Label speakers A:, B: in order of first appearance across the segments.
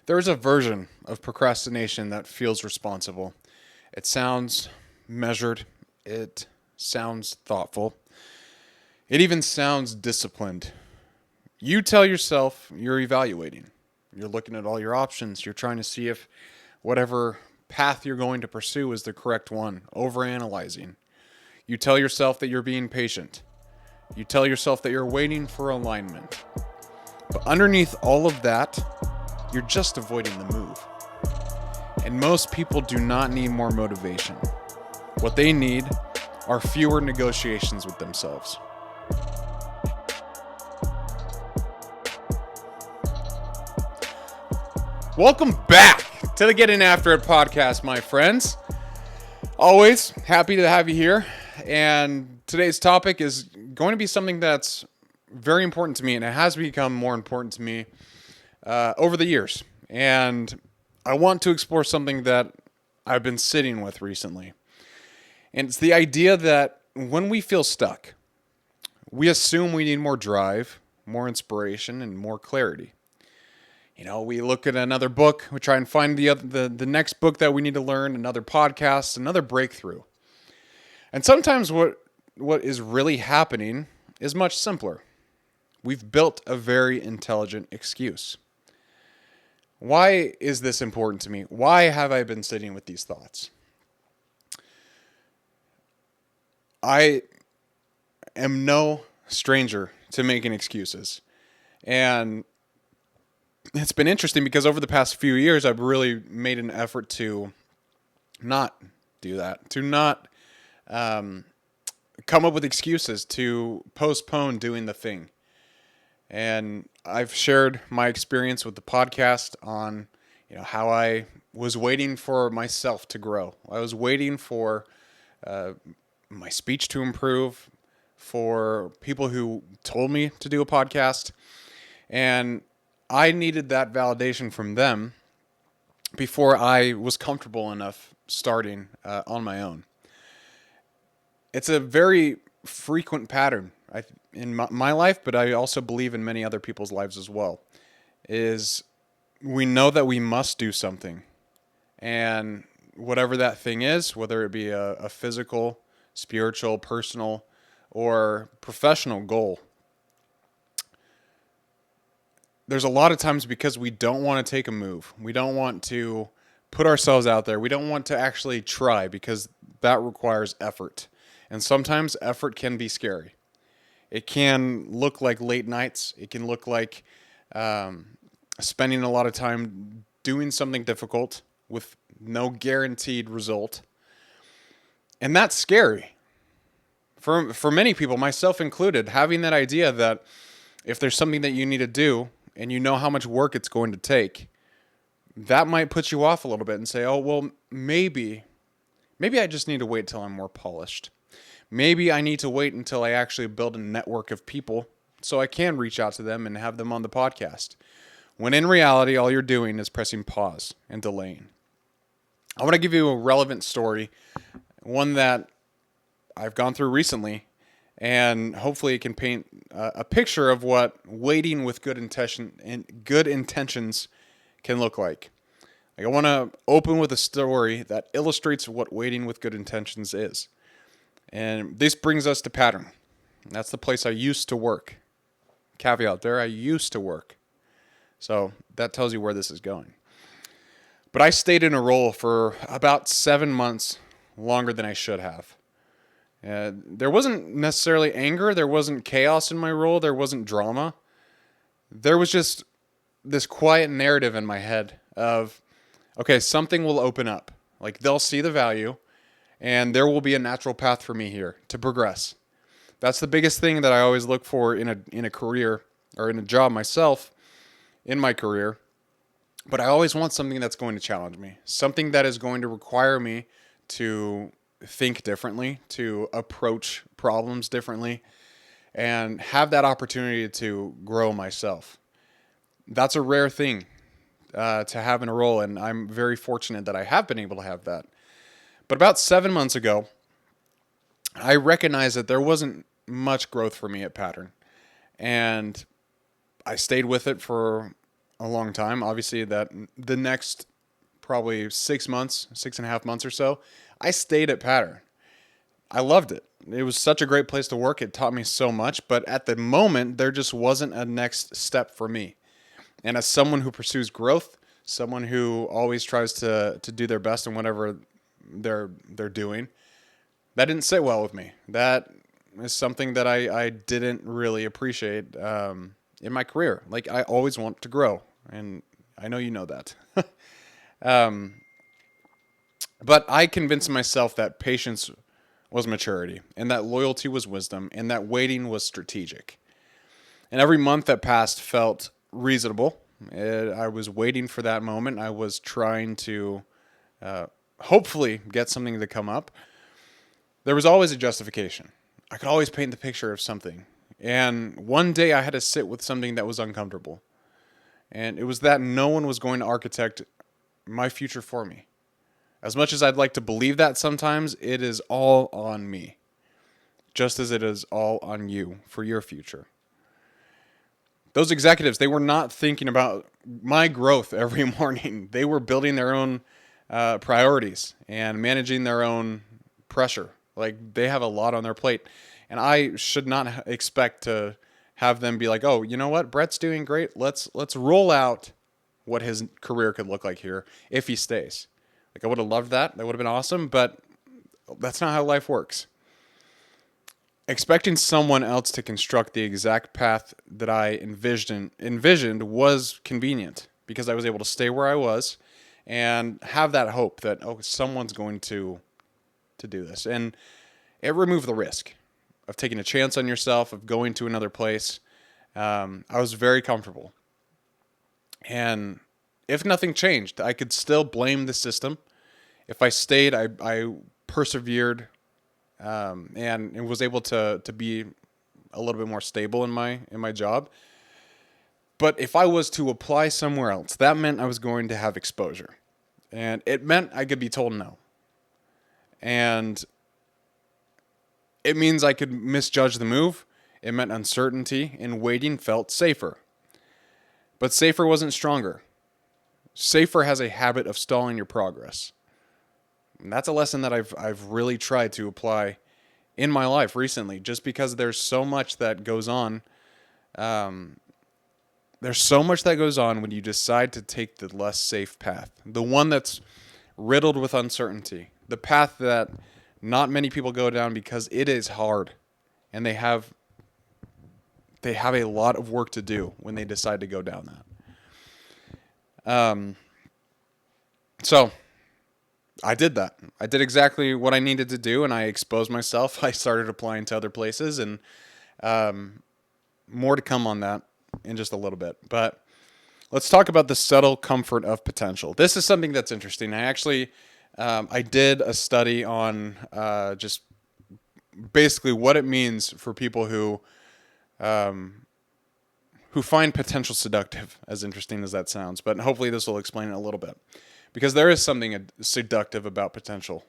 A: There is a version of procrastination that feels responsible. It sounds measured. It sounds thoughtful. It even sounds disciplined. You tell yourself you're evaluating. You're looking at all your options. You're trying to see if whatever path you're going to pursue is the correct one. Overanalyzing. You tell yourself that you're being patient. You tell yourself that you're waiting for alignment. But underneath all of that, you're just avoiding the move. And most people do not need more motivation. What they need are fewer negotiations with themselves. Welcome back to the Getting After It podcast, my friends. Always happy to have you here. And today's topic is going to be something that's very important to me, and it has become more important to me over the years. And I want to explore something that I've been sitting with recently. And it's the idea that when we feel stuck, we assume we need more drive, more inspiration, and more clarity. You know, we look at another book, we try and find the next book that we need to learn, another podcast, another breakthrough. And sometimes what is really happening is much simpler. We've built a very intelligent excuse. Why is this important to me? Why have I been sitting with these thoughts? I am no stranger to making excuses. And it's been interesting because over the past few years, I've really made an effort to not do that, to not come up with excuses, to postpone doing the thing. And I've shared my experience with the podcast on, how I was waiting for myself to grow. I was waiting for my speech to improve, for people who told me to do a podcast, and I needed that validation from them before I was comfortable enough starting on my own. It's a very frequent pattern in my life, but I also believe in many other people's lives as well, is we know that we must do something. And whatever that thing is, whether it be a physical, spiritual, personal, or professional goal, there's a lot of times because we don't want to take a move. We don't want to put ourselves out there. We don't want to actually try because that requires effort. And sometimes effort can be scary. It can look like late nights. It can look like spending a lot of time doing something difficult with no guaranteed result. And that's scary. For many people, myself included, having that idea that if there's something that you need to do and you know how much work it's going to take, that might put you off a little bit and say, oh, well, maybe I just need to wait till I'm more polished. Maybe I need to wait until I actually build a network of people so I can reach out to them and have them on the podcast. When in reality, all you're doing is pressing pause and delaying. I want to give you a relevant story, one that I've gone through recently, and hopefully it can paint a picture of what waiting with good intentions can look like. I want to open with a story that illustrates what waiting with good intentions is. And this brings us to pattern. That's the place I used to work. Caveat there, I used to work. So that tells you where this is going. But I stayed in a role for about 7 months longer than I should have. There wasn't necessarily anger. There wasn't chaos in my role. There wasn't drama. There was just this quiet narrative in my head of, okay, something will open up. Like they'll see the value and there will be a natural path for me here to progress. That's the biggest thing that I always look for in a career or in a job myself in my career. But I always want something that's going to challenge me, something that is going to require me to think differently, to approach problems differently, and have that opportunity to grow myself. That's a rare thing to have in a role, and I'm very fortunate that I have been able to have that. But about 7 months ago, I recognized that there wasn't much growth for me at Pattern, and I stayed with it for a long time. Obviously, that the next probably 6 months, 6.5 months or so, I stayed at Pattern. I loved it. It was such a great place to work. It taught me so much. But at the moment, there just wasn't a next step for me. And as someone who pursues growth, someone who always tries to do their best in whatever they're doing, that didn't sit well with me. That is something that I didn't really appreciate in my career. Like, I always want to grow, and I know you know that. um, but I convinced myself that patience was maturity, and that loyalty was wisdom, and that waiting was strategic. And every month that passed felt reasonable. I was waiting for that moment. I was trying to hopefully get something to come up. There was always a justification. I could always paint the picture of something. And one day I had to sit with something that was uncomfortable. And it was that no one was going to architect my future for me. As much as I'd like to believe that sometimes, it is all on me. Just as it is all on you for your future. Those executives, they were not thinking about my growth every morning. They were building their own priorities and managing their own pressure. Like, they have a lot on their plate. And I should not expect to have them be like, oh, you know what? Brett's doing great. Let's roll out what his career could look like here if he stays. Like, I would have loved that. That would have been awesome. But that's not how life works. Expecting someone else to construct the exact path that I envisioned was convenient because I was able to stay where I was and have that hope that, oh, someone's going to do this. And it removed the risk of taking a chance on yourself, of going to another place. I was very comfortable. And if nothing changed, I could still blame the system. If I stayed, I persevered, and was able to be a little bit more stable in my job. But if I was to apply somewhere else, that meant I was going to have exposure. And it meant I could be told no. And it means I could misjudge the move. It meant uncertainty, and waiting felt safer. But safer wasn't stronger. Safer has a habit of stalling your progress. And that's a lesson that I've really tried to apply in my life recently, just because there's so much that goes on. There's so much that goes on when you decide to take the less safe path, the one that's riddled with uncertainty, the path that not many people go down because it is hard, and they have a lot of work to do when they decide to go down that. So I did that. I did exactly what I needed to do, and I exposed myself. I started applying to other places, and more to come on that in just a little bit. But let's talk about the subtle comfort of potential. This is something that's interesting. I did a study on just basically what it means for people who find potential seductive, as interesting as that sounds. But hopefully this will explain it a little bit. Because there is something seductive about potential.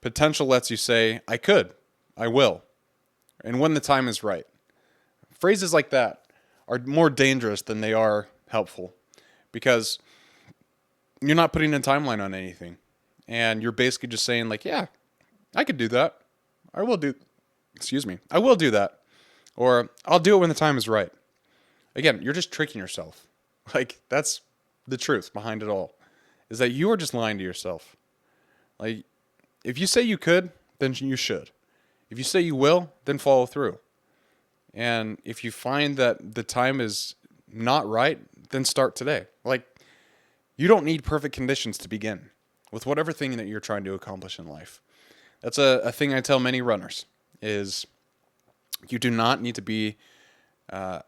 A: Potential lets you say, I could, I will, and when the time is right. Phrases like that are more dangerous than they are helpful, because you're not putting a timeline on anything. And you're basically just saying, like, yeah, I could do that. I will do that. Or I'll do it when the time is right. Again, you're just tricking yourself. Like, that's the truth behind it all. Is that you are just lying to yourself. Like, if you say you could, then you should. If you say you will, then follow through. And if you find that the time is not right, then start today. Like, you don't need perfect conditions to begin with whatever thing that you're trying to accomplish in life. That's a thing I tell many runners, is you do not need to be a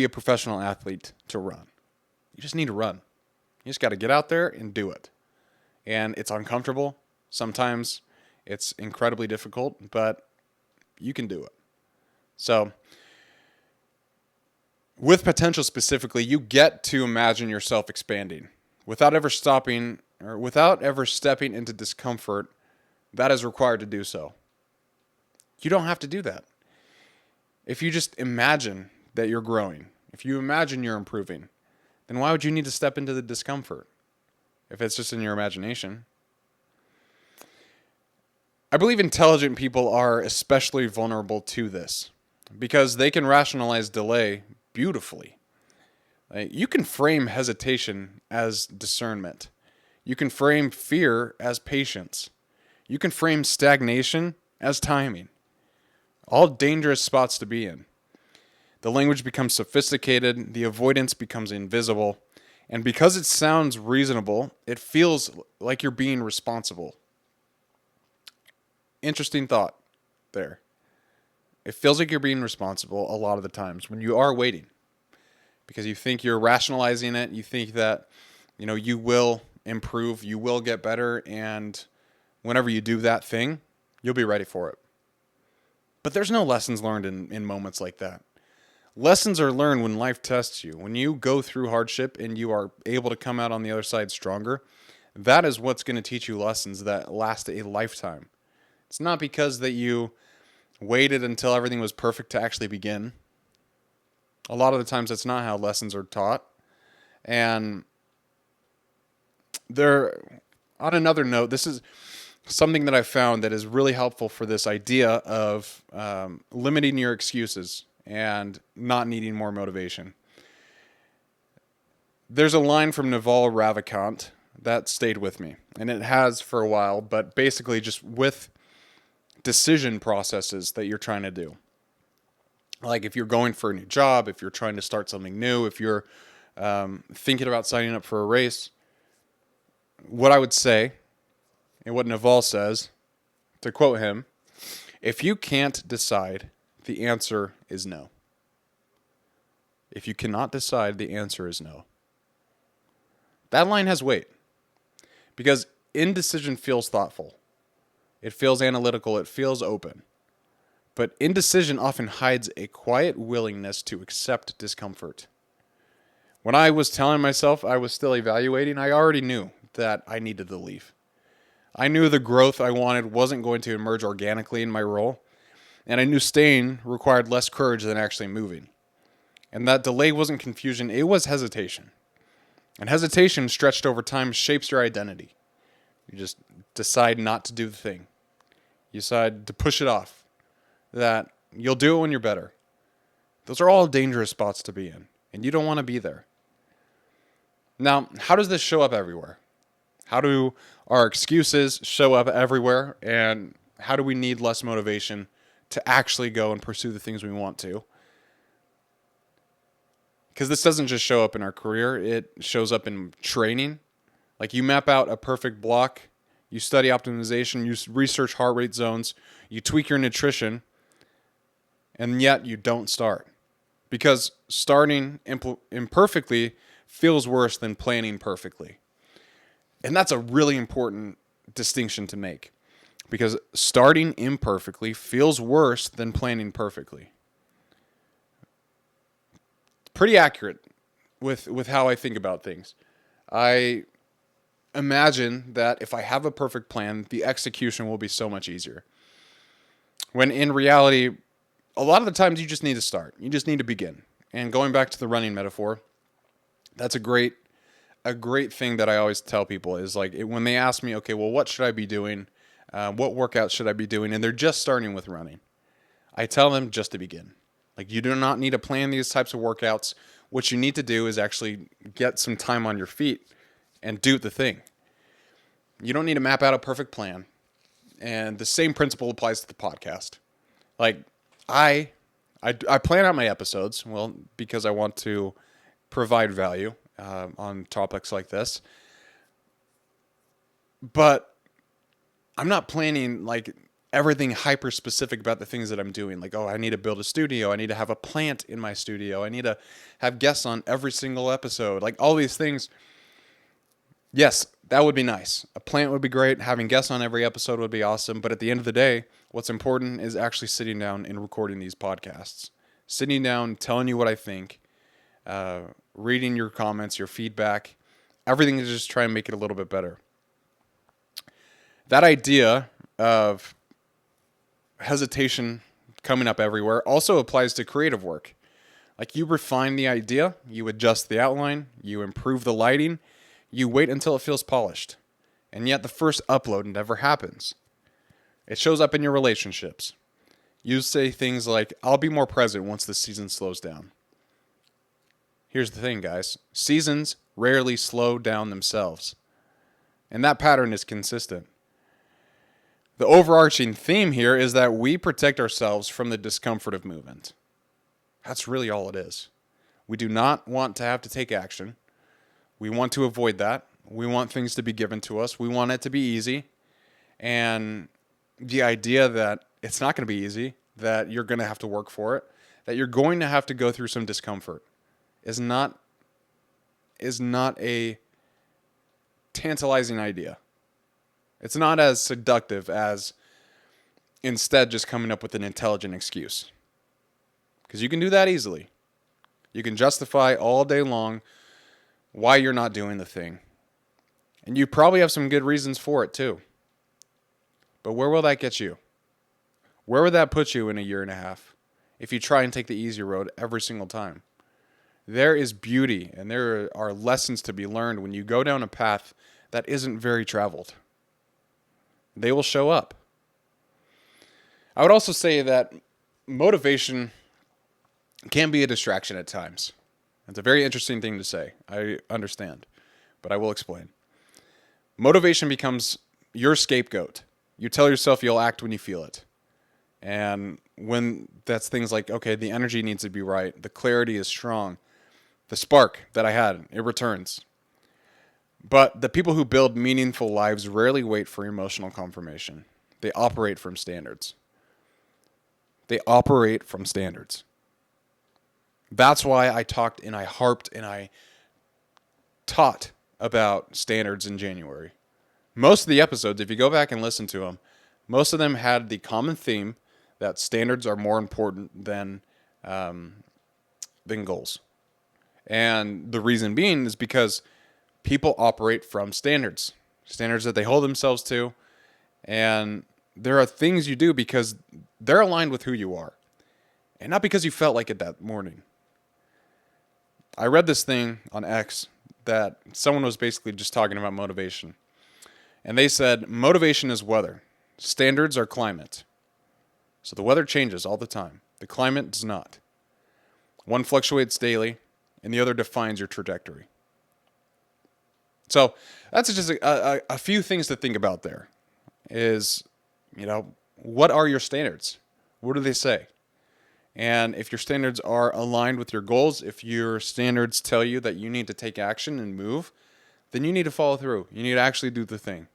A: professional athlete to run. You just need to run. You just got to get out there and do it. And it's uncomfortable. Sometimes it's incredibly difficult, but you can do it. So, with potential specifically, you get to imagine yourself expanding without ever stepping into discomfort that is required to do so. You don't have to do that. If you just imagine that you're growing, if you imagine you're improving, then why would you need to step into the discomfort if it's just in your imagination? I believe intelligent people are especially vulnerable to this because they can rationalize delay beautifully. Like, you can frame hesitation as discernment. You can frame fear as patience. You can frame stagnation as timing. All dangerous spots to be in. The language becomes sophisticated, the avoidance becomes invisible, and because it sounds reasonable, it feels like you're being responsible. Interesting thought there. It feels like you're being responsible a lot of the times when you are waiting because you think you're rationalizing it. You think that, you will improve, you will get better, and whenever you do that thing, you'll be ready for it. But there's no lessons learned in moments like that. Lessons are learned when life tests you. When you go through hardship and you are able to come out on the other side stronger, that is what's going to teach you lessons that last a lifetime. It's not because that you waited until everything was perfect to actually begin. A lot of the times that's not how lessons are taught. And on another note, this is something that I found that is really helpful for this idea of limiting your excuses and not needing more motivation. There's a line from Naval Ravikant that stayed with me, and it has for a while, but basically just with decision processes that you're trying to do. Like if you're going for a new job, if you're trying to start something new, if you're thinking about signing up for a race, what I would say, and what Naval says, to quote him, if you can't decide, the answer is no. If you cannot decide, the answer is no. That line has weight because indecision feels thoughtful. It feels analytical. It feels open. But indecision often hides a quiet willingness to accept discomfort. When I was telling myself I was still evaluating, I already knew that I needed to leave. I knew the growth I wanted wasn't going to emerge organically in my role, and I knew staying required less courage than actually moving. And that delay wasn't confusion, it was hesitation. And hesitation stretched over time shapes your identity. You just decide not to do the thing. You decide to push it off. That you'll do it when you're better. Those are all dangerous spots to be in, and you don't want to be there. Now, how does this show up everywhere? How do our excuses show up everywhere, and how do we need less motivation to actually go and pursue the things we want to? Because this doesn't just show up in our career, it shows up in training. Like you map out a perfect block, you study optimization, you research heart rate zones, you tweak your nutrition, and yet you don't start. Because starting imperfectly feels worse than planning perfectly. And that's a really important distinction to make. Because starting imperfectly feels worse than planning perfectly. Pretty accurate with how I think about things. I imagine that if I have a perfect plan, the execution will be so much easier. When in reality, a lot of the times you just need to start. You just need to begin. And going back to the running metaphor, that's a great thing that I always tell people is like when they ask me, okay, well, what should I be doing? What workouts should I be doing? And they're just starting with running. I tell them just to begin. Like you do not need to plan these types of workouts. What you need to do is actually get some time on your feet and do the thing. You don't need to map out a perfect plan. And the same principle applies to the podcast. Like I plan out my episodes, well, because I want to provide value on topics like this. But I'm not planning like everything hyper specific about the things that I'm doing. Like, oh, I need to build a studio. I need to have a plant in my studio. I need to have guests on every single episode. Like all these things. Yes, that would be nice. A plant would be great. Having guests on every episode would be awesome. But at the end of the day, what's important is actually sitting down and recording these podcasts. Sitting down, telling you what I think, reading your comments, your feedback. Everything is just try and make it a little bit better. That idea of hesitation coming up everywhere also applies to creative work. Like you refine the idea, you adjust the outline, you improve the lighting, you wait until it feels polished. And yet the first upload never happens. It shows up in your relationships. You say things like, I'll be more present once the season slows down. Here's the thing, guys. Seasons rarely slow down themselves. And that pattern is consistent. The overarching theme here is that we protect ourselves from the discomfort of movement. That's really all it is. We do not want to have to take action. We want to avoid that. We want things to be given to us. We want it to be easy. And the idea that it's not going to be easy, that you're going to have to work for it, that you're going to have to go through some discomfort is not a tantalizing idea. It's not as seductive as instead just coming up with an intelligent excuse. Because you can do that easily. You can justify all day long why you're not doing the thing. And you probably have some good reasons for it too. But where will that get you? Where would that put you in a year and a half if you try and take the easy road every single time? There is beauty and there are lessons to be learned when you go down a path that isn't very traveled. They will show up. I would also say that motivation can be a distraction at times. It's a very interesting thing to say. I understand, but I will explain. Motivation becomes your scapegoat. You tell yourself you'll act when you feel it. And when that's things like, okay, the energy needs to be right, the clarity is strong, the spark that I had, it returns. But the people who build meaningful lives rarely wait for emotional confirmation. They operate from standards. They operate from standards. That's why I talked and I harped and I taught about standards in January. Most of the episodes, if you go back and listen to them, most of them had the common theme that standards are more important than goals. And the reason being is because people operate from standards that they hold themselves to. And there are things you do because they're aligned with who you are and not because you felt like it that morning. I read this thing on X that someone was basically just talking about motivation. And they said, motivation is weather. Standards are climate. So the weather changes all the time. The climate does not. One fluctuates daily, and the other defines your trajectory. So that's just a few things to think about there. Is, what are your standards? What do they say? And if your standards are aligned with your goals, if your standards tell you that you need to take action and move, then you need to follow through. You need to actually do the thing.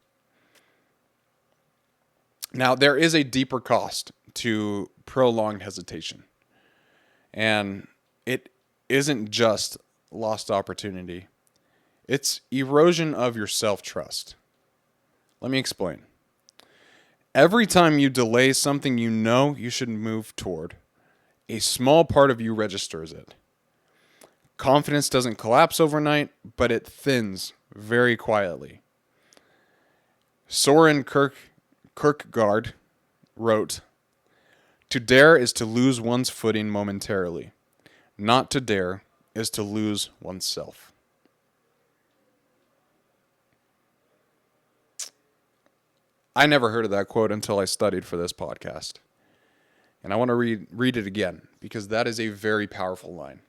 A: Now, there is a deeper cost to prolonged hesitation. And it isn't just lost opportunity. It's erosion of your self-trust. Let me explain. Every time you delay something you know you should move toward, a small part of you registers it. Confidence doesn't collapse overnight, but it thins very quietly. Soren Kierkegaard wrote, "To dare is to lose one's footing momentarily. Not to dare is to lose oneself." I never heard of that quote until I studied for this podcast. And I want to read it again because that is a very powerful line.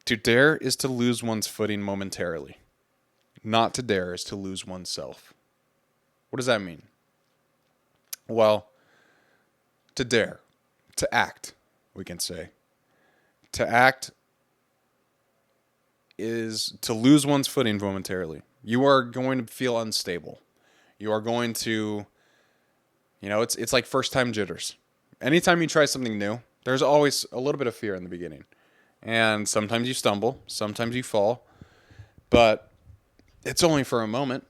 A: To dare is to lose one's footing momentarily. Not to dare is to lose oneself. What does that mean? Well, to dare, to act, we can say. To act is to lose one's footing momentarily. You are going to feel unstable. You are going to, it's like first time jitters. Anytime you try something new, there's always a little bit of fear in the beginning. And sometimes you stumble, sometimes you fall, but it's only for a moment.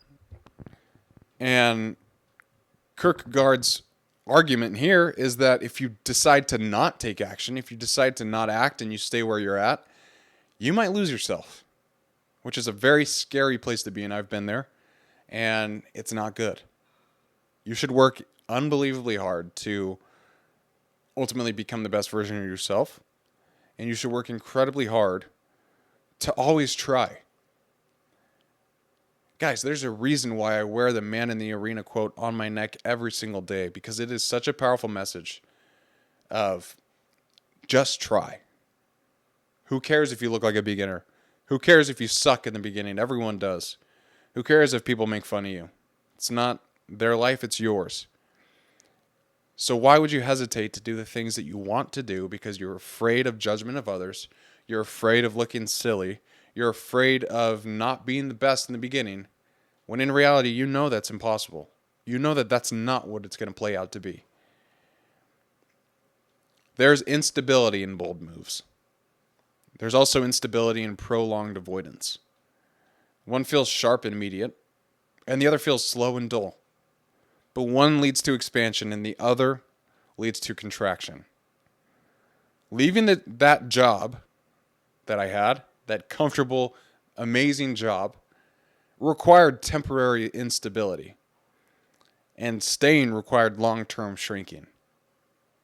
A: And Kierkegaard's argument here is that if you decide to not take action, if you decide to not act and you stay where you're at, you might lose yourself, which is a very scary place to be, and I've been there, and it's not good. You should work unbelievably hard to ultimately become the best version of yourself. And you should work incredibly hard to always try. Guys, there's a reason why I wear the man in the arena quote on my neck every single day, because it is such a powerful message of just try. Who cares if you look like a beginner? Who cares if you suck in the beginning? Everyone does. Who cares if people make fun of you? It's not their life, it's yours. So why would you hesitate to do the things that you want to do because you're afraid of judgment of others? You're afraid of looking silly. You're afraid of not being the best in the beginning, when in reality, you know that's impossible. You know that that's not what it's going to play out to be. There's instability in bold moves. There's also instability in prolonged avoidance. One feels sharp and immediate, and the other feels slow and dull. But one leads to expansion, and the other leads to contraction. Leaving that job that I had, that comfortable, amazing job, required temporary instability. And staying required long-term shrinking.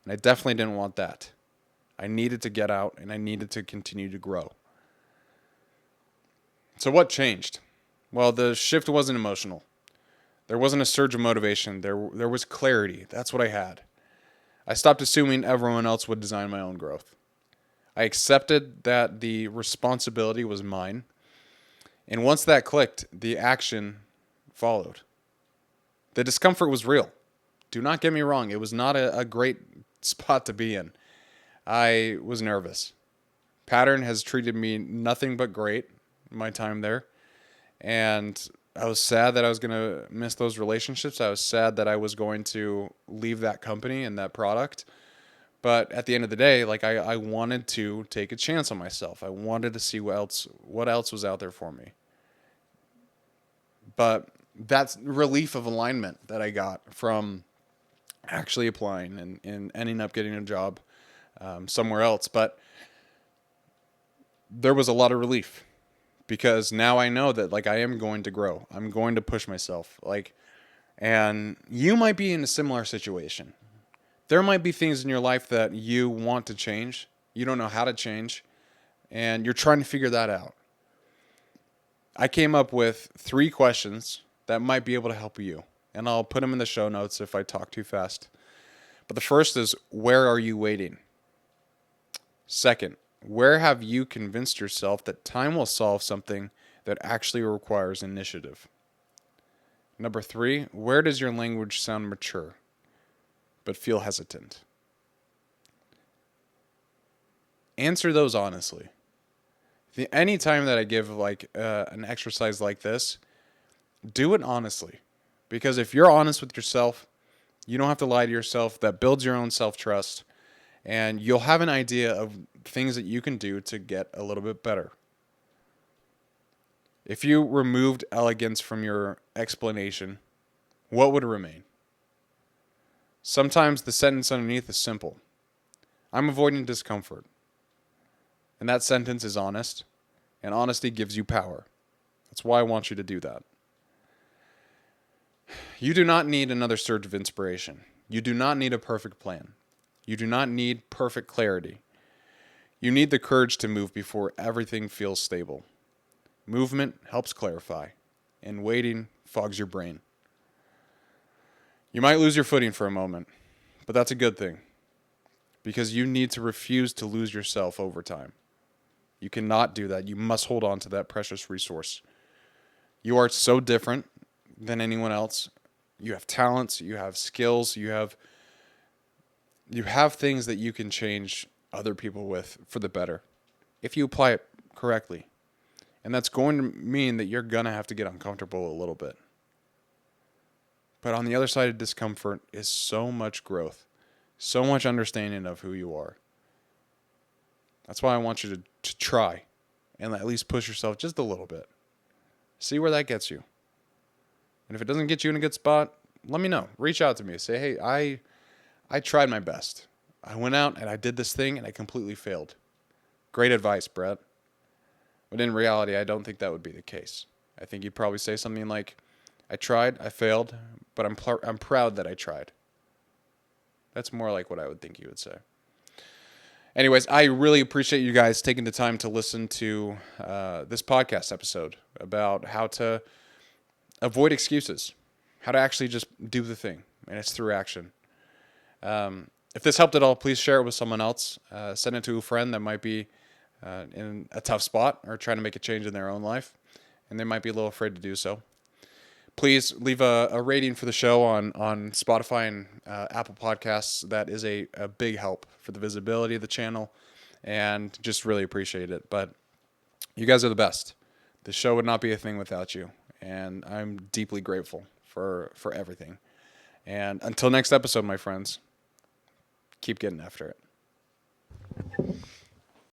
A: And I definitely didn't want that. I needed to get out, and I needed to continue to grow. So what changed? Well, the shift wasn't emotional. There wasn't a surge of motivation. There was clarity. That's what I had. I stopped assuming everyone else would design my own growth. I accepted that the responsibility was mine. And once that clicked, the action followed. The discomfort was real. Do not get me wrong. It was not a great spot to be in. I was nervous. Pattern has treated me nothing but great my time there. And I was sad that I was going to miss those relationships. I was sad that I was going to leave that company and that product. But at the end of the day, like I wanted to take a chance on myself. I wanted to see what else was out there for me. But that's relief of alignment that I got from actually applying and ending up getting a job somewhere else. But there was a lot of relief because now I know that like I am going to grow. I'm going to push myself. And you might be in a similar situation. There might be things in your life that you want to change. You don't know how to change, and you're trying to figure that out. I came up with 3 questions that might be able to help you, and I'll put them in the show notes if I talk too fast. But the first is, where are you waiting? Second, where have you convinced yourself that time will solve something that actually requires initiative? Number 3, where does your language sound mature but feel hesitant? Answer those honestly. Any time that I give an exercise like this, do it honestly. Because if you're honest with yourself, you don't have to lie to yourself. That builds your own self-trust. And you'll have an idea of things that you can do to get a little bit better. If you removed elegance from your explanation, what would remain? Sometimes the sentence underneath is simple. I'm avoiding discomfort. And that sentence is honest. And honesty gives you power. That's why I want you to do that. You do not need another surge of inspiration. You do not need a perfect plan. You do not need perfect clarity. You need the courage to move before everything feels stable. Movement helps clarify, and waiting fogs your brain. You might lose your footing for a moment, but that's a good thing, because you need to refuse to lose yourself over time. You cannot do that. You must hold on to that precious resource. You are so different than anyone else. You have talents, you have skills, you have things that you can change other people with for the better if you apply it correctly. And that's going to mean that you're going to have to get uncomfortable a little bit. But on the other side of discomfort is so much growth, so much understanding of who you are. That's why I want you to try and at least push yourself just a little bit. See where that gets you. And if it doesn't get you in a good spot, let me know. Reach out to me. Say, hey, I tried my best. I went out and I did this thing and I completely failed. Great advice, Brett. But in reality, I don't think that would be the case. I think you'd probably say something like, I tried, I failed, but I'm proud that I tried. That's more like what I would think you would say. Anyways, I really appreciate you guys taking the time to listen to this podcast episode about how to avoid excuses, how to actually just do the thing, and it's through action. If this helped at all, please share it with someone else. Send it to a friend that might be in a tough spot or trying to make a change in their own life, and they might be a little afraid to do so. Please leave a rating for the show on Spotify and Apple Podcasts. That is a big help for the visibility of the channel, and just really appreciate it. But you guys are the best. The show would not be a thing without you, and I'm deeply grateful for everything. And until next episode, my friends, keep getting after it.